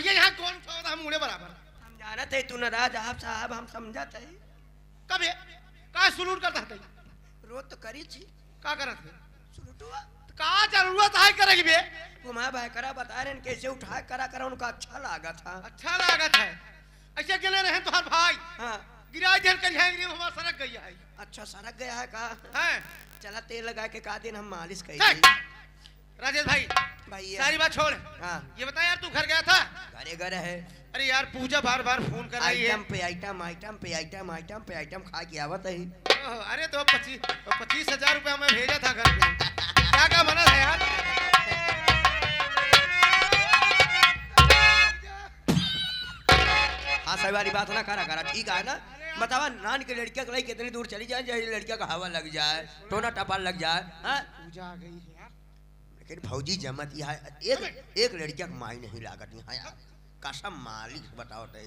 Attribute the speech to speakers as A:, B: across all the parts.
A: भैया यहाँ कौन था हम मुड़े बराबर
B: हम जाना थे तू नाराज आप साहब हम समझा थे
A: कब का सुलूट करता थे
B: रोज तो करी थी
A: का करत थे
B: सुलूटुआ
A: का जरूरत है करेगी बे
B: घुमा भाई करा बता रहे कैसे उठा करा करा उनका अच्छा लगा था
A: अच्छा लागत है ऐसे गले रहे तुम्हारे भाई
B: हाँ
A: गिरा देर कर जाएंगे हमारा सड़क गई है
B: अच्छा सड़क गया है का
A: हैं
B: चला तेल लगा के का दिन हम मालिश
A: चल।
B: करेंगे
A: राजेश भाई
B: भाई
A: सारी बात छोड़
B: हाँ
A: ये बता यार तू घर गया था
B: घरे घर है
A: अरे यार पूजा बार बार फोन कर रही है
B: आइटम पे आइटम आइटम पे आइटम आइटम पे आइटम खा के आवत है
A: अरे तो 25,000 रुपया मैं भेजा था घर पे क्या क्या बना था यार
B: हाँ सही वाली बात ना करा करा ठीक है ना बतावा नान के लड़किया के लिए कितनी दूर चली जाए जैसे लड़किया का हवा लग जाए टोना टपाल लग जाए हाँ
A: पूजा आ गई है यार
B: लेकिन फौजी जमत यहाँ एक लड़किया का माई नहीं लागत यहाँ यार कसम मालिक बताओ तो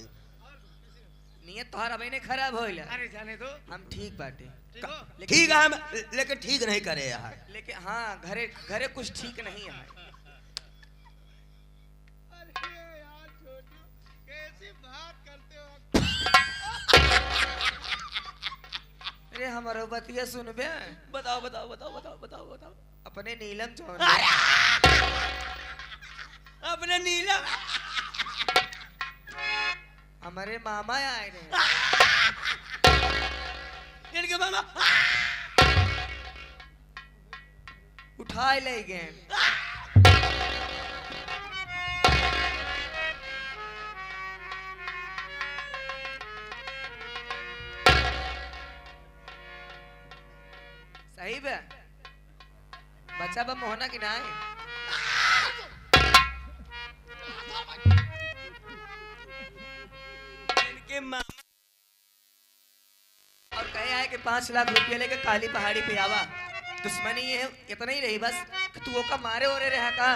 B: नियत तोहर अबे ने खराब होइल
A: अरे जाने दो
B: हम ठीक बाटे
A: ठीक हो?
B: ठीक है हम लेकिन ठीक नहीं करे यहाँ
C: लेकिन हाँ घरे घरे कुछ ठीक नहीं है
A: अरे यार छोटू कैसी बात करते हो
C: अरे हमारो बतिया सुनबे
B: बताओ बताओ बताओ बताओ बताओ बताओ
C: अपने नीलम जौन
B: अपने नीलम
C: हमारे मामा आए रहे
B: इनके मामा
C: उठाए ले गए सही बे बच्चा बम होना कि ना
B: इनके मामा
C: और कहे है कि 5 लाख रुपया लेके काली पहाड़ी पे आवा दुश्मनी ये है इतना ही रही बस कि तू ओका मारे ओरे रहा का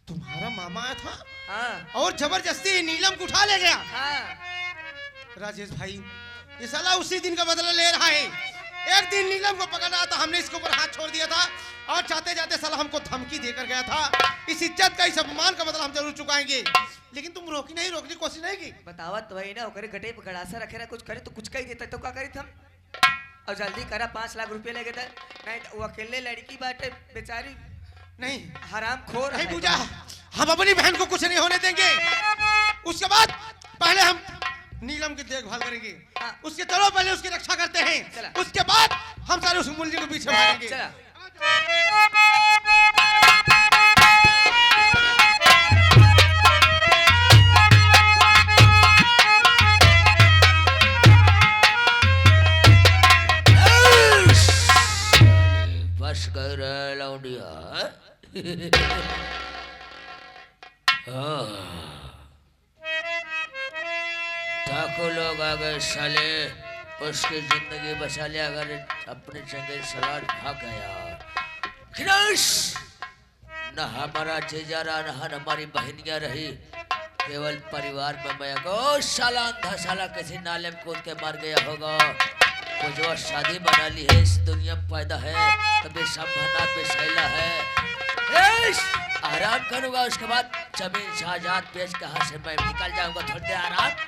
A: तुम्हारा मामा आया था
C: हाँ
A: और जबरदस्ती नीलम को उठा ले गया
C: हाँ
A: राजेश भाई ये साला उसी दिन का बदला ले रहा है एक दिन नीलम को पकड़ा था हमने इसके ऊपर हाथ छोड़ दिया था और जाते जाते साला हमको धमकी देकर गया था इस इज्जत का इस अपमान का बदला हम जरूर चुकाएंगे लेकिन तुम रोकने की कोशिश नहीं की
C: बतावत तो वही ना ओकरे गटे पे गड़ासा रखे रहा कुछ करे तो कुछ कही देता तो क्या करी हम और जल्दी करा 5 लाख रुपया ले गए नहीं तो वो अकेले लड़की बाटे बेचारी
A: नहीं
C: हराम खोर
A: नहीं
C: है।
A: पूजा हम अपनी बहन को कुछ नहीं होने देंगे उसके बाद पहले हम नीलम की देखभाल करेंगे
C: हाँ।
A: उसके चलो पहले उसकी रक्षा करते हैं
C: चला।
A: उसके बाद हम सारे उस मुलजिम के पीछे भागेंगे
C: चला
D: बस कर लौंडिया लाखों लोग आ गए साले उसकी जिंदगी बचा लिया अगर अपने जंगल सलाड भाग गया खिलाश न हमारा जीजारा न हमारी बहनियां रही केवल परिवार में मैं गो साला अंधा साला किसी नाले में कूद के मर गया होगा कुछ वो शादी बना ली है इस दुनिया में पैदा है तभी संभालना बेसैला है आराम करूंगा उसके बाद जमीन जायदाद बेच के हाथ से मैं निकल जाऊंगा थोड़ी देर आराम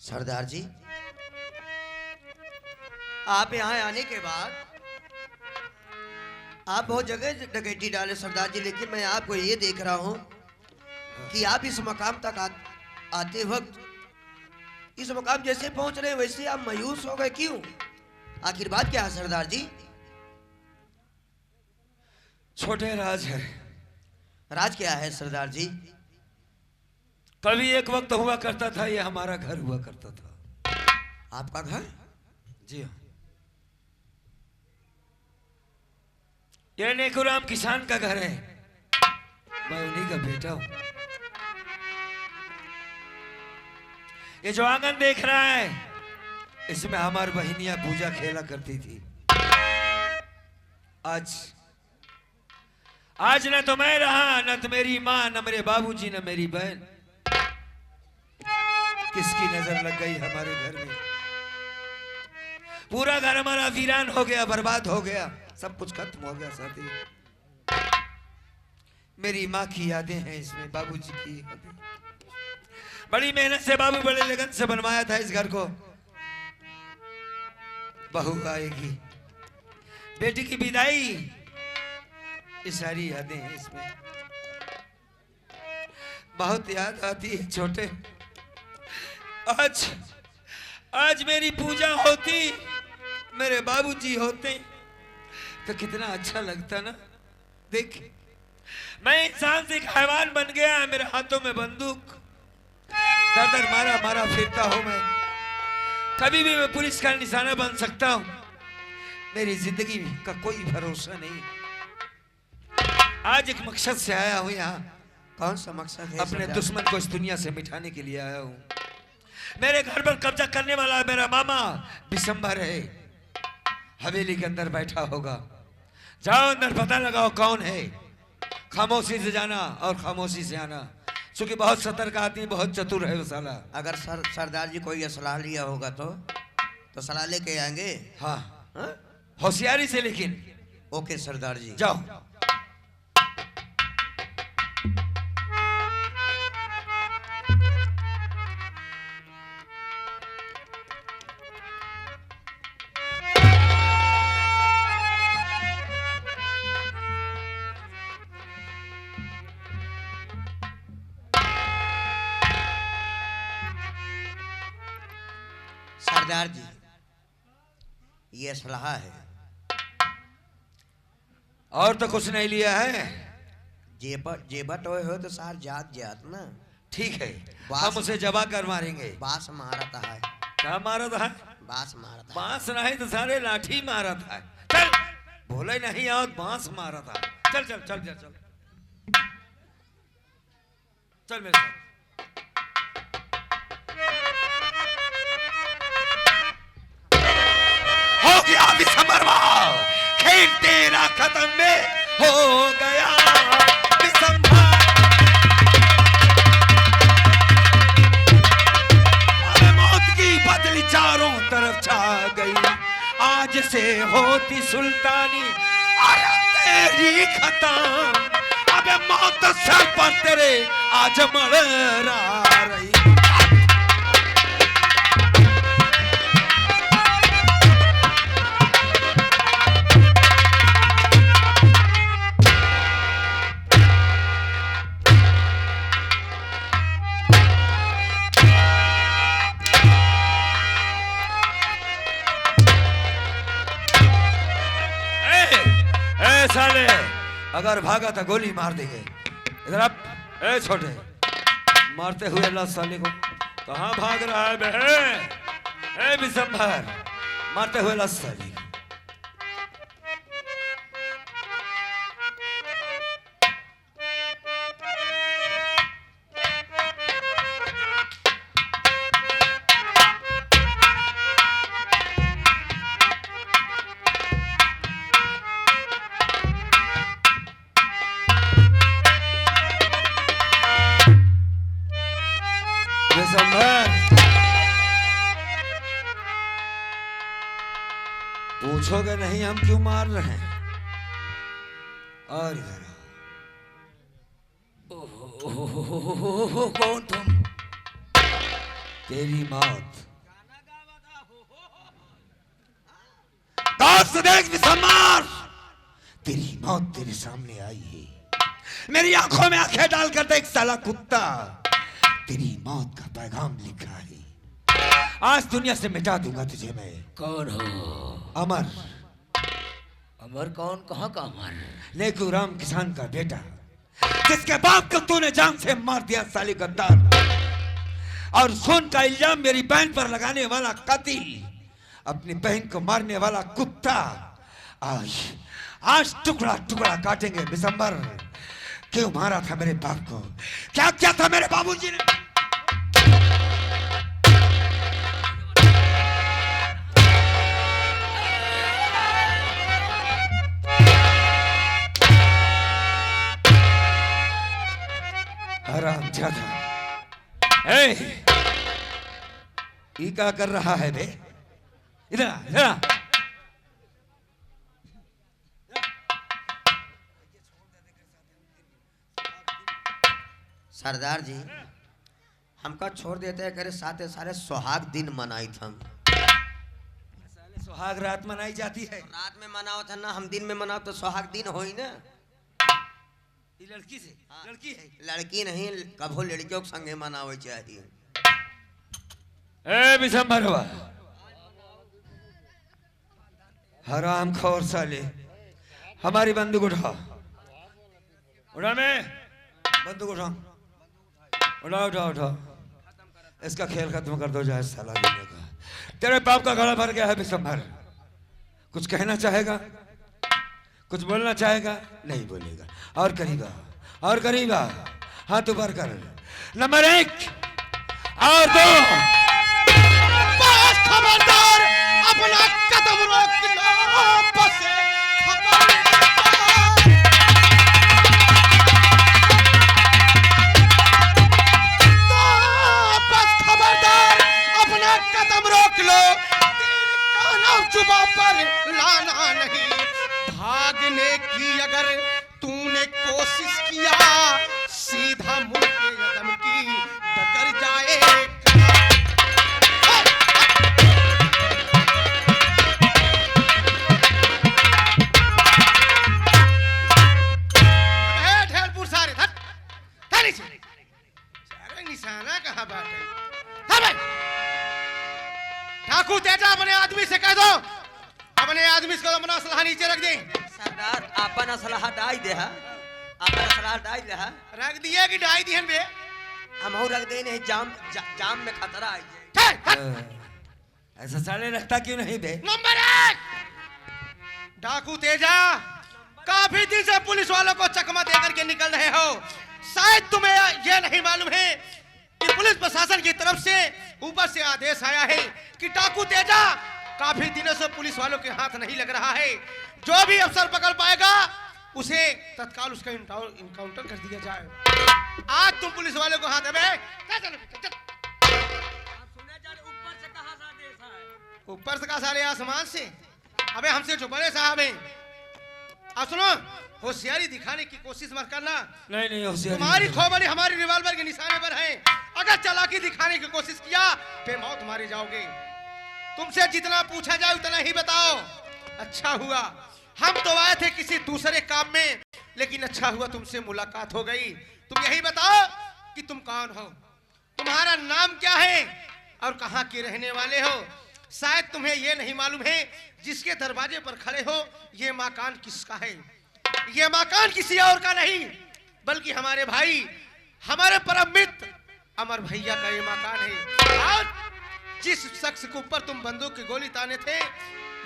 B: सरदार जी आप यहाँ आने के बाद आप बहुत जगह डकैती डाले सरदार जी लेकिन मैं आपको ये देख रहा हूँ कि आप इस मकाम तक आते वक्त इस मकाम जैसे पहुंच रहे वैसे आप मायूस हो गए क्यों आखिर बात क्या है सरदार जी
E: छोटे राज है
B: राज क्या है सरदार जी
E: कभी एक वक्त हुआ करता था ये हमारा घर हुआ करता था
B: आपका घर
E: जी हाँ ये नेकुराम किसान का घर है मैं उन्हीं का बेटा हूं ये जो आंगन देख रहा है इसमें हमारी बहनियां पूजा खेला करती थी। आज न तो मैं रहा, न तो मेरी माँ, न मेरे बाबूजी, न मेरी बहन। किसकी नजर लग गई हमारे घर में? पूरा घर हमारा वीरान हो गया, बर्बाद हो गया, सब कुछ खत्म हो गया साथी। मेरी माँ की यादें हैं इसमें, बाबूजी की यादें। बड़ी मेहनत से बाबू बड़े लगन से बनवाया था इस घर को। बहू आएगी, बेटी की विदाई, ये सारी यादें हैं इसमें। बहुत याद आती है छोटे। आज मेरी पूजा होती, मेरे बाबूजी होते तो कितना अच्छा लगता ना। देख, मैं इंसान से एक हैवान बन गया, मेरे हाथों में बंदूक, दर मारा फिरता हूं मैं। कभी भी मैं पुलिस का निशाना बन सकता हूं। मेरी जिंदगी का कोई भरोसा नहीं। आज एक मकसद से आया हूं यहाँ।
B: कौन सा मकसद है?
E: अपने दुश्मन को इस दुनिया से मिटाने के लिए आया हूं। मेरे घर पर कब्जा करने वाला मेरा मामा बिशंबर है, हवेली के अंदर बैठा होगा। जाओ अंदर पता लगाओ कौन है। खामोशी से जाना और खामोशी से आना, क्योंकि बहुत सतर्क आदमी, बहुत चतुर है वो साला।
B: अगर सरदार जी कोई सलाह लिया होगा तो सलाह लेके आएंगे।
E: हाँ, होशियारी से लेकिन।
B: ओके सरदार जी,
E: जाओ।
B: सरदार जी, ये सलाह है।
E: और तो कुछ नहीं लिया है।
B: जेबट हो तो सार जात ना।
E: ठीक है, हम उसे जबा कर मारेंगे।
B: बांस मारता है।
E: क्या मारता है?
B: बांस मारता है।
E: बांस नहीं तो सारे लाठी मारता है। चल, बोले नहीं आओ, बांस मारता है। चल चल चल चल चल चल मेरे साथ। हो गया बिशंबर, खेल तेरा खत्म में हो गया बिशंबर। मौत की बदली चारों तरफ छा गई। आज से होती सुल्तानी, अरे तेरी खत्म। अबे मौत सर पर तेरे आज मरा रही। साले, अगर भागा तो गोली मार देंगे। इधर आप, ए छोटे, मारते हुए अल्लाह साले को। कहाँ भाग रहा है बहन? ए बिशंबर, मारते हुए अल्लाह साले। पूछोगे नहीं हम क्यों मार रहे हैं? और इधर
D: कौन तुम?
E: तेरी मौत। दोस्त देख बिशंबर, तेरी मौत तेरे सामने आई है। मेरी आंखों में आंखें डालकर देख साला कुत्ता, तेरी मौत का पैगाम लिखा है। आज दुनिया से मिटा दूंगा तुझे मैं।
D: कौन हो?
E: अमर।
D: अमर कौन? कहाँ का अमर?
E: नेकू राम किसान का बेटा, जिसके बाप को तूने जान से मार दिया साले गद्दार। और खून का इल्जाम मेरी बहन पर लगाने वाला कातिल, अपनी बहन को मारने वाला कुत्ता। आज टुकड़ा टुकड़ा काटेंगे बिशंबर। क्यों मारा था मेरे बाप को? क्या क्या था मेरे बाबूजी ने? पूछा था। ए, ये क्या कर रहा है बे? इधर आ, इधर आ।
B: सरदार जी हमका छोड़ देते हैं करे साथे सारे सुहाग दिन मनाई थम।
E: साले सुहाग रात मनाई जाती है।
B: रात में मनाओ था ना, हम दिन में मनाओ तो सुहाग दिन होई ना।
E: ये लड़की से लड़की है।
B: लड़की नहीं, कभो लड़कियों के संगे मनावे चाहिए।
E: ए बिशंबरवा, हराम खोर साले, हमारी बंदूक उठा। उठा में बंदूक उठा, उठा उठा उठा। इसका खेल खत्म कर दो जाए साला देने का। तेरे बाप का गला भर गया है बिशंबर। कुछ कहना चाहेगा? कुछ बोलना चाहेगा? नहीं बोलेगा। और करेगा और करेगा। हाथ ऊपर कर। नंबर 1 और 2।
A: बस खबरदार, अपना कदम रोक लो। बस खबरदार, अपना कदम रोक लो। तेरे कानों जुबान पर लाना नहीं। भागने की अगर तूने कोशिश किया, सीधा मुड़ के कदम की टकर जाए। ढेलपुर सारे सारे निशाना कहाँ बाटे? ठाकुर तेजा अपने आदमी से कह दो, अपने आदमी से अपना असलहा नीचे रख दे।
B: सरदार अपन असलहा डाई दे हा, अपन असलहा डाई दे हा।
A: रख दिए कि डाई दिहन बे?
B: हम हो रख दे नहीं, जाम में खतरा आई जाए।
E: ऐसा साले रखता क्यों नहीं बे?
A: नंबर 1 डाकू तेजा, काफी दिन से पुलिस वालों को चकमा देकर के निकल रहे हो। शायद तुम्हें यह नहीं मालूम है कि पुलिस प्रशासन की तरफ से ऊपर से आदेश आया है कि डाकू तेजा काफी दिनों से पुलिस वालों के हाथ नहीं लग रहा है। जो भी अफसर पकड़ पाएगा उसे तत्काल उसका इनकाउंटर कर दिया जाए। आज तुम पुलिस वालों को हाथ में ऊपर से कहा सारे आसमान से? अबे हमसे जो बड़े साहब हैं। अब सुनो, होशियारी दिखाने की कोशिश मत करना।
E: नहीं होशियारी।
A: तुम्हारी खोपड़ी हमारी रिवॉल्वर के निशाने पर है। अगर चालाकी दिखाने की कोशिश किया बेमौत मारे जाओगे। तुमसे जितना पूछा जाए उतना ही बताओ। अच्छा हुआ हम तो आए थे किसी दूसरे काम में, लेकिन अच्छा हुआ तुमसे मुलाकात हो गई। तुम यही बताओ कि तुम कौन हो, तुम्हारा नाम क्या है और कहाँ के रहने वाले हो। शायद तुम्हें यह नहीं मालूम है जिसके दरवाजे पर खड़े हो ये मकान किसका है। ये मकान किसी और का नहीं बल्कि हमारे भाई, हमारे परम मित्र अमर भैया का ये मकान है। और जिस शख्स के ऊपर तुम बंदूक की गोली ताने थे,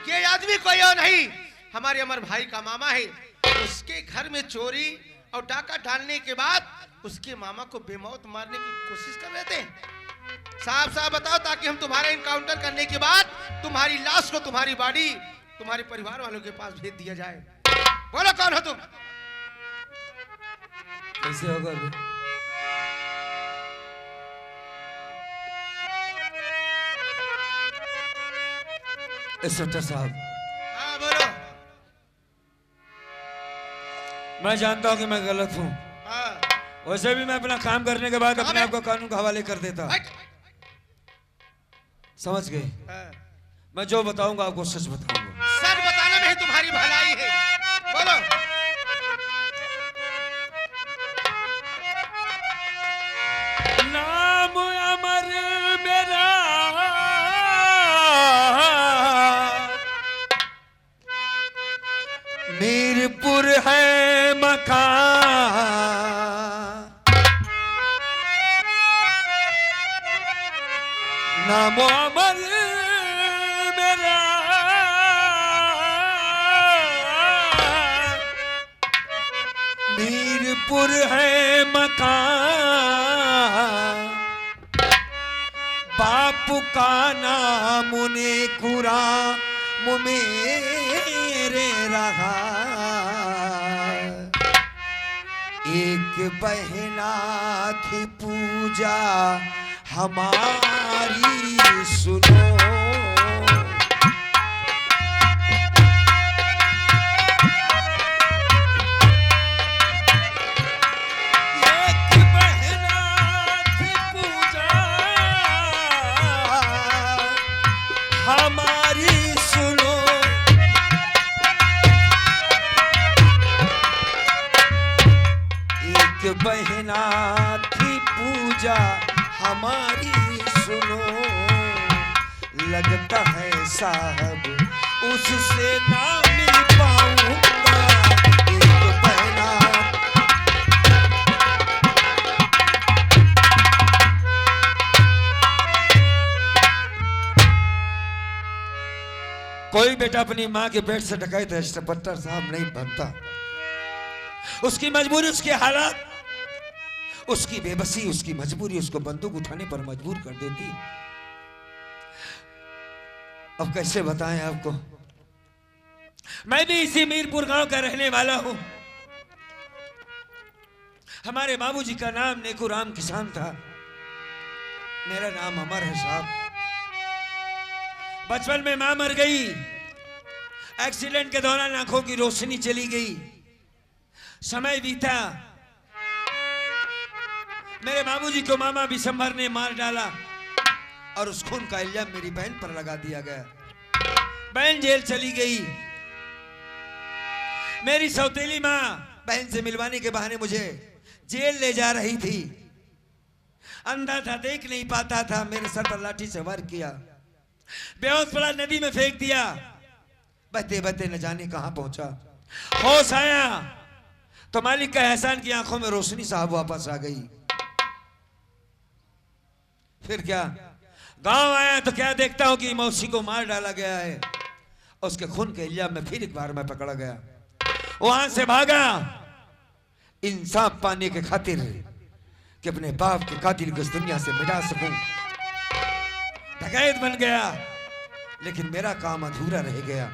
A: ये आदमी कोई और नहीं हमारे अमर भाई का मामा है। उसके घर में चोरी और डाका डालने के बाद उसके मामा को बेमौत मारने की कोशिश कर रहे थे। साफ साफ बताओ ताकि हम तुम्हारा इनकाउंटर करने के बाद तुम्हारी लाश को, तुम्हारी बॉडी तुम्हारे परिवार वालों के पास भेज दिया जाए। बोलो कौन हो तुम?
E: कैसे होगा बे? इंस्पेक्टर साहब।
A: हाँ बोलो।
E: मैं जानता हूँ कि मैं गलत हूँ।
A: हाँ।
E: वैसे भी मैं अपना काम करने के बाद अपने आप को कानून के हवाले कर देता। समझ गए?
A: हाँ।
E: मैं जो बताऊंगा आपको सच बताऊंगा।
A: सच बताने में ही तुम्हारी भलाई है। बोलो।
E: नाम अमर मेरा, मीरपुर है मकान, नाम अमर मेरा, मीरपुर है मकान, बाप का नाम ने कुरान मेरे रहा, एक बहना थी पूजा हमारी सुनो। एक बहना थी पूजा हमारी सुनो। एक बहना थी पूजा हमारी सुनो। लगता है साहब उससे ना मिल पाऊंगा। एक बहना कोई बेटा अपनी माँ के पेट से डकैत है इंस्पेक्टर साहब नहीं बनता। उसकी मजबूरी, उसके हालात, उसकी बेबसी, उसकी मजबूरी उसको बंदूक उठाने पर मजबूर कर देती। अब कैसे बताएं आपको। मैं भी इसी मीरपुर गांव का रहने वाला हूं। हमारे बाबूजी का नाम नेकूराम किसान था। मेरा नाम अमर है साहब। बचपन में मां मर गई। एक्सीडेंट के दौरान आंखों की रोशनी चली गई। समय बीता। मेरे बाबूजी को मामा बिशंभर ने मार डाला और उस खून का इल्जाम मेरी बहन पर लगा दिया गया। बहन जेल चली गई। मेरी सौतेली माँ बहन से मिलवाने के बहाने मुझे जेल ले जा रही थी। अंधा था, देख नहीं पाता था। मेरे सर पर लाठी से वार किया, बेहोश पड़ा, नदी में फेंक दिया। बहते बहते न जाने कहां पहुंचा। होश आया तो मालिक का एहसान की आंखों में रोशनी साहब वापस आ गई। फिर क्या, गांव आया तो क्या देखता हूं कि मौसी को मार डाला गया है। उसके खून के इल्जाम में फिर एक बार मैं पकड़ा गया। वहां से भागा इंसाफ पाने के खातिर कि अपने बाप के कातिल को इस दुनिया से मिटा सकूं। डकैत बन गया, लेकिन मेरा काम अधूरा रह गया।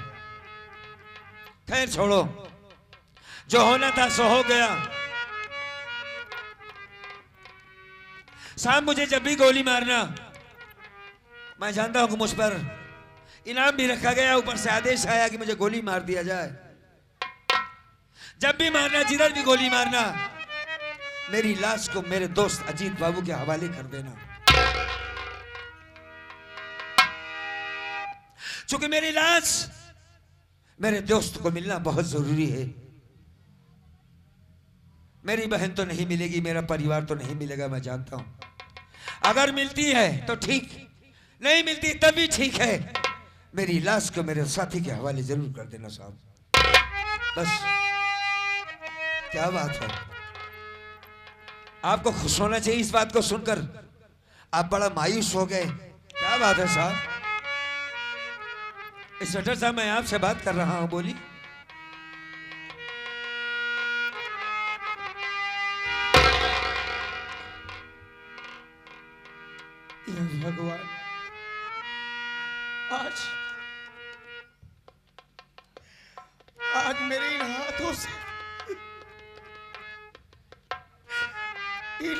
E: खैर छोड़ो, जो होना था सो हो गया। साहब मुझे जब भी गोली मारना, मैं जानता हूं कि मुझ पर इनाम भी रखा गया, ऊपर से आदेश आया कि मुझे गोली मार दिया जाए। जब भी मारना, जिधर भी गोली मारना, मेरी लाश को मेरे दोस्त अजीत बाबू के हवाले कर देना। चूंकि मेरी लाश मेरे दोस्त को मिलना बहुत जरूरी है। मेरी बहन तो नहीं मिलेगी, मेरा परिवार तो नहीं मिलेगा, मैं जानता हूं। अगर मिलती है तो ठीक, नहीं मिलती तब भी ठीक है। मेरी लाश को मेरे साथी के हवाले जरूर कर देना साहब। बस, क्या बात है। आपको खुश होना चाहिए इस बात को सुनकर। आप बड़ा मायूस हो गए। क्या बात है साहब। इंस्पेक्टर साहब, मैं आपसे बात कर रहा हूं, बोली।
A: भगवान, आज मेरे इन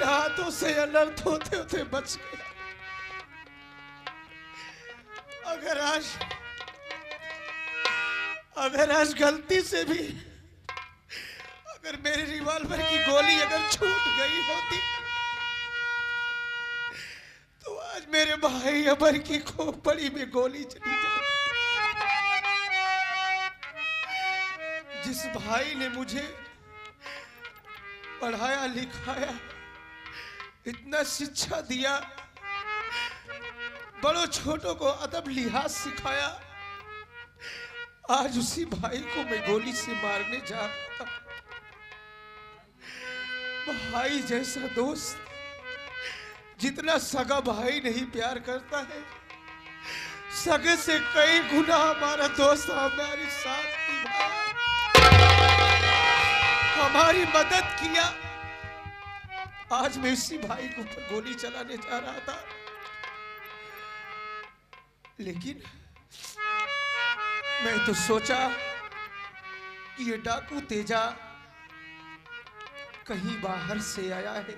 A: हाथों से अनर्थ होते होते बच गया। अगर आज गलती से भी अगर मेरे रिवॉल्वर की गोली अगर छूट गई होती तो आज मेरे भाई अमर की खोपड़ी में गोली चली जाती। जिस भाई ने मुझे पढ़ाया लिखाया, इतना शिक्षा दिया, बड़ों छोटों को अदब लिहाज सिखाया, आज उसी भाई को मैं गोली से मारने जा रहा था। भाई जैसा दोस्त जितना सगा भाई नहीं प्यार करता है, सगे से कई गुना हमारा दोस्त हमारे साथ निभाया, हमारी मदद किया। आज मैं इसी भाई के ऊपर गोली चलाने जा रहा था, लेकिन मैं तो सोचा कि ये डाकू तेजा कहीं बाहर से आया है,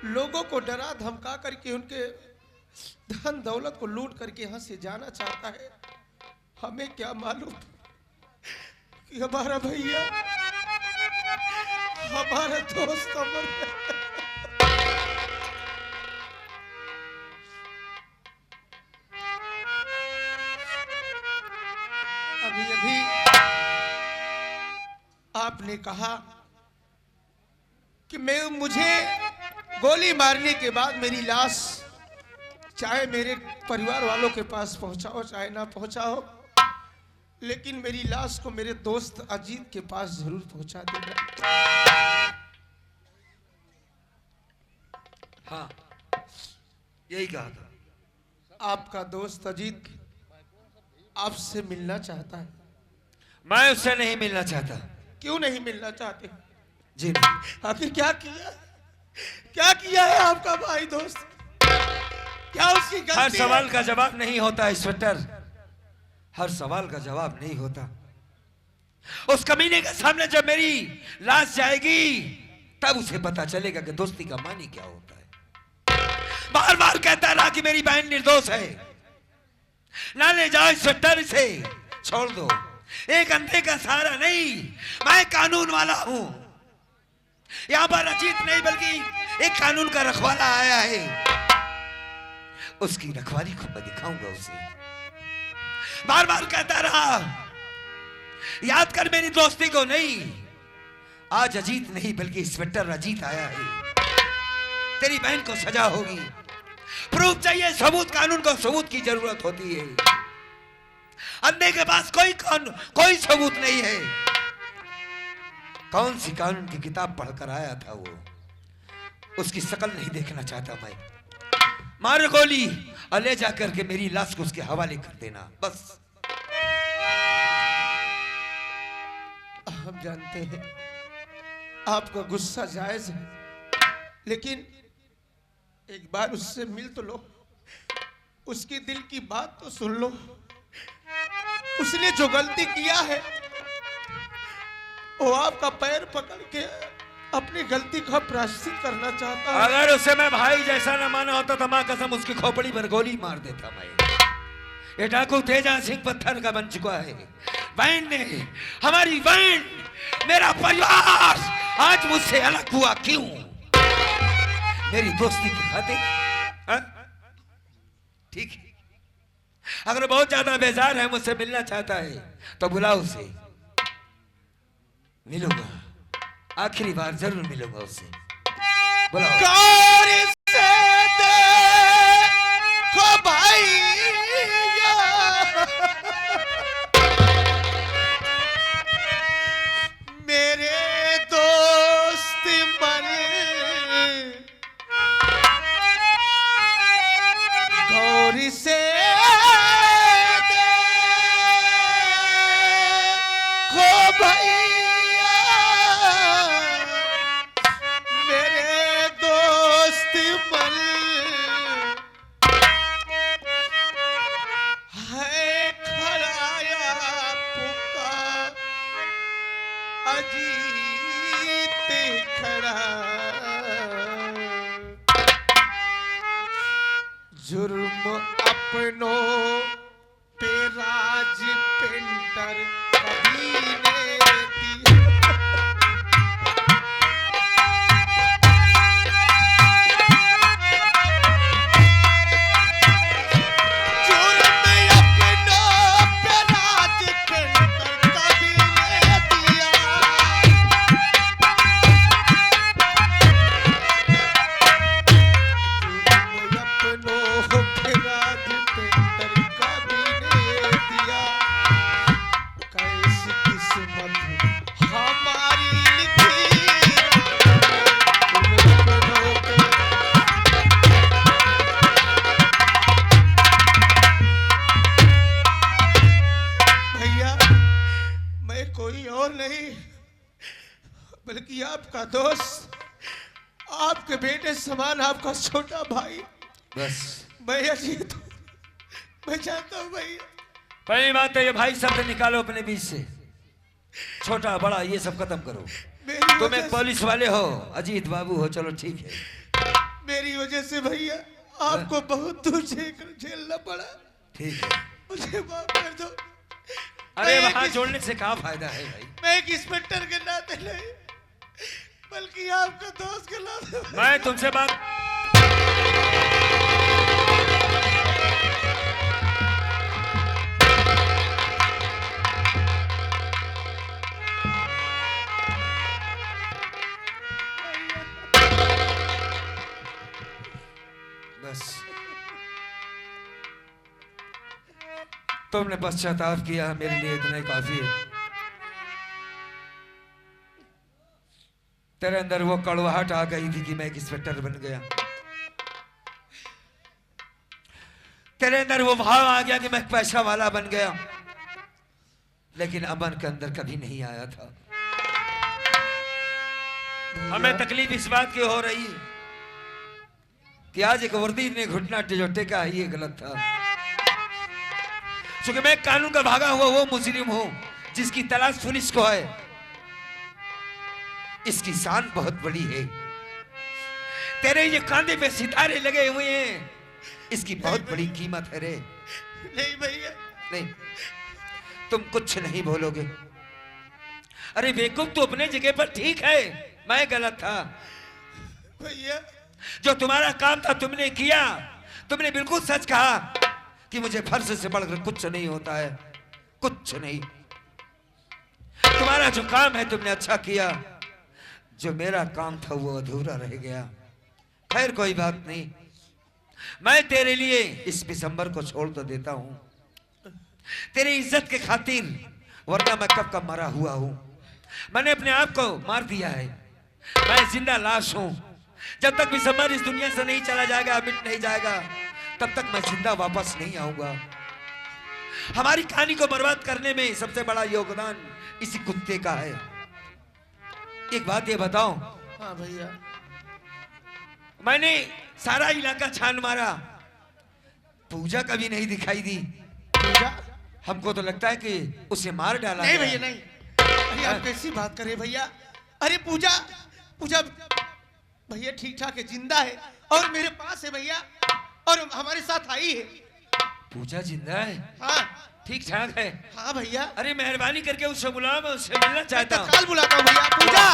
A: लोगों को डरा धमका करके उनके धन दौलत को लूट करके यहाँ से जाना चाहता है। हमें क्या मालूम कि हमारा भैया, हमारा दोस्त अमर है। अभी अभी आपने कहा कि मुझे गोली मारने के बाद मेरी लाश चाहे मेरे परिवार वालों के पास पहुंचाओ चाहे ना पहुंचाओ, लेकिन मेरी लाश को मेरे दोस्त अजीत के पास जरूर पहुंचा देना।
E: हाँ, यही कहा था।
A: आपका दोस्त अजीत आपसे मिलना चाहता है।
E: मैं उससे नहीं मिलना चाहता।
A: क्यों नहीं मिलना चाहते?
E: जी नहीं।
A: आखिर क्या किया है आपका भाई दोस्त? क्या उसकी गलती
E: हर सवाल
A: है?
E: का जवाब नहीं होता इंस्पेक्टर, हर सवाल का जवाब नहीं होता। उस कमीने के सामने जब मेरी लाश जाएगी तब उसे पता चलेगा कि दोस्ती का मानी क्या होता है। बार बार कहता रहा कि मेरी बहन निर्दोष है, ना ले जाओ इंस्पेक्टर, इसे छोड़ दो। एक अंधे का सहारा नहीं, मैं कानून वाला हूं। यहां पर अजीत नहीं बल्कि एक कानून का रखवाला आया है, उसकी रखवाली को मैं दिखाऊंगा उसे। बार बार कहता रहा याद कर मेरी दोस्ती को नहीं। आज अजीत नहीं बल्कि इंस्पेक्टर अजीत आया है, तेरी बहन को सजा होगी। प्रूफ चाहिए, सबूत, कानून को सबूत की जरूरत होती है। अंधे के पास कोई सबूत नहीं है। कौन सी कानून की किताब पढ़कर आया था वो, उसकी शक्ल नहीं देखना चाहता मैं। मार गोली और ले जाकर के मेरी लाश को उसके हवाले कर देना, बस।
A: हम जानते हैं आपका गुस्सा जायज है, लेकिन एक बार उससे मिल तो लो, उसके दिल की बात तो सुन लो। उसने जो गलती किया है वो आपका पैर पकड़ के अपनी गलती का प्रायश्चित करना चाहता है।
E: अगर उसे मैं भाई जैसा न माना होता तो मां कसम उसकी खोपड़ी पर गोली मार देता मैं। ये डाकू तेजा सिंह पत्थर का बन चुका है। बहन ने, हमारी बहन, मेरा परिवार आज मुझसे अलग हुआ क्यों? मेरी दोस्ती की खातिर? ठीक है, अगर बहुत ज्यादा बेजार है, मुझसे मिलना चाहता है तो बुलाओ उसे, मिलूंगा। आखिरी बार जरूर मिलूंगा उससे, बुलाओ।
A: गौर से देखो भैया, मेरे दोस्त मन, गौर से देखो भैया, मेरे दोस्त मन है खड़ाया पुकार, अजीत खड़ा। जुर्म अपनों पे राज पेंटर कभी ने दिया। बल्कि आपका दोस्त, आपके बेटे समान, आपका छोटा भाई।
E: बस
A: भैया जी तो मैं चाहता हूँ भैया।
E: पहली बात तो ये भाई शब्द निकालो अपने बीच से, छोटा बड़ा ये सब खत्म करो।
A: मेरी
E: तुम
A: वजह
E: एक पुलिस वाले हो, अजीत बाबू हो, चलो ठीक है।
A: मेरी वजह से भैया आपको बहुत दूर झेलना पड़ा।
E: ठीक है,
A: मुझे माफ कर दो।
E: अरे
A: मैं
E: वहां
A: एक-
E: जोड़ने से क्या फायदा है भाई।
A: मैं एक इंस्पेक्टर के नाते नहीं, बल्कि आपका दोस्त के नाते।
E: मैं तुमसे बात बस तुमने पश्चाताप किया, मेरे लिए इतना ही काफी है। तेरे अंदर वो कड़वाहट आ गई थी कि मैं एक इंस्पेक्टर बन गया। तेरे अंदर वो भाव आ गया कि मैं एक पैसा वाला बन गया, लेकिन अमन के अंदर कभी नहीं आया था। हमें तकलीफ इस बात की हो रही कि आज एक वर्दी ने घुटना टिजोटे का ही ये गलत था, क्योंकि मैं कानून का भागा हुआ वो मुजरिम हूं जिसकी तलाश पुलिस को है। इसकी शान बहुत बड़ी है। तेरे ये कांधे पे सितारे लगे हुए हैं, इसकी बहुत बड़ी कीमत है रे।
A: नहीं भैया,
E: नहीं, तुम कुछ नहीं बोलोगे। अरे बेवकूफ, तू अपने जगह पर ठीक है, मैं गलत था।
A: भैया
E: जो तुम्हारा काम था तुमने किया। तुमने बिल्कुल सच कहा कि मुझे फर्ज से बढ़कर कुछ नहीं होता है, कुछ नहीं। तुम्हारा जो काम है तुमने अच्छा किया, जो मेरा काम था वो अधूरा रह गया। खैर कोई बात नहीं, मैं तेरे लिए इस दिसंबर को छोड़ तो देता हूं, तेरी इज्जत के खातिर, वरना मैं कब का मरा हुआ हूं। मैंने अपने आप को मार दिया है, मैं जिंदा लाश हूं। जब तक दिसंबर इस दुनिया से नहीं चला जाएगा, मिट नहीं जाएगा, तब तक मैं जिंदा वापस नहीं आऊंगा। हमारी कहानी को बर्बाद करने में सबसे बड़ा योगदान इसी कुत्ते का है। एक बात ये बताओ,
A: हाँ भैया,
E: मैंने सारा इलाका छान मारा, पूजा कभी नहीं दिखाई दी।
A: पूजा?
E: हमको तो लगता है कि उसे मार डाला
A: नहीं
E: गया।
A: भैया नहीं। अरे आप कैसी बात कर रहे हैं भैया? अरे पूजा, पूजा भैया ठीक ठाक है, जिंदा है और मेरे पास है भैया, और हमारे साथ आई है।
E: पूजा जिंदा है,
A: हाँ
E: ठीक ठाक है।
A: हाँ भैया,
E: अरे मेहरबानी करके उससे बुलाओ, मैं उससे मिलना चाहता हूँ।
A: तत्काल बुलाता हूँ भैया। पूजा,